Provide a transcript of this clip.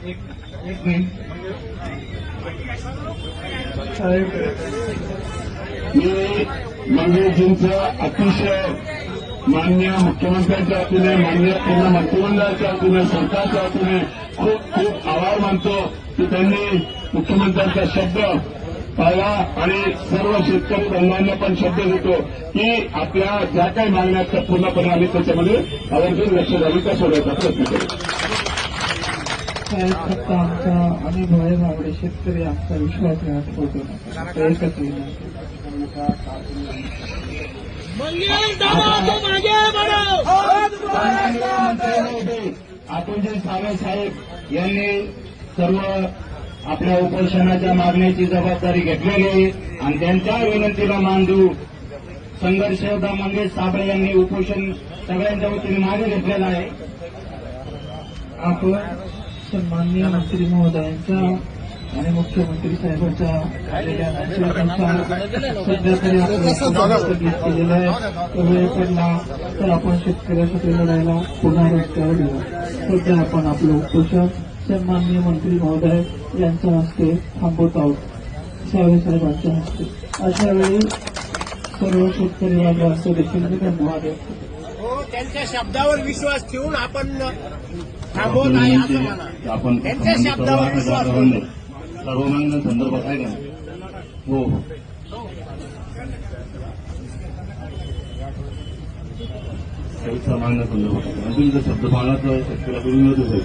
एक मिनिट साहेब, मी मंगेशजींचं अतिशय मान्य मुख्यमंत्र्यांच्या वतीने, मान्य पूर्ण मंत्रिमंडळाच्या वतीने, सरकारच्या वतीने खूप खूप आभार मानतो की त्यांनी मुख्यमंत्र्यांचा शब्द पाळला आणि सर्व शेतकरी बांधवांना पण शब्द देतो की आपल्या ज्या काही मागण्या असतात पूर्णपणे आम्ही त्याच्यामध्ये आवर्जून लक्ष घालून सोडवायचा प्रयत्न करू. साहेब, फक्त आमचा आणि भोळे मावळे शेतकरी आमचा विश्वासघात होतो ना, एकच विनंती. अतुलजी सावे साहेब यांनी सर्व आपल्या उपोषणाच्या मागण्याची जबाबदारी घेतलेली आहे आणि त्यांच्या विनंतीला मान देऊ संघर्ष योद्धा मंगेश साबळे यांनी उपोषण सगळ्यांच्या वतीने मागे घेतलेलं आहे. आपण सन्माननीय मंत्री महोदयांच्या आणि मुख्यमंत्री साहेबांच्या आलेल्या आदेशानुसार सध्या तरी आपण स्थगित केलेलं आहे. वेळ पडला तर आपण शेतकऱ्यासाठी लढायला पुन्हा रस्त्यावर येऊ. सध्या आपण आपलं उपोषण सन्माननीय मंत्री महोदय यांच्या हस्ते थांबवत आहोत, सावे साहेबांच्या हस्ते. अशा वेळी सर्व शेतकरी बांधवांचे देखील मी धन्यवाद देतो. त्यांच्या शब्दावर विश्वास ठेवून आपण थांबवत आहे असं म्हणा. आपण त्यांच्या शब्दावर विश्वास ठेवून सर्वमान्य संदर्भात आहे का? हो हो. सर्वसामान्य संदर्भात आहे. तुमचा शब्द पाळण्याचं शेतकऱ्याकडून मिळतच आहे.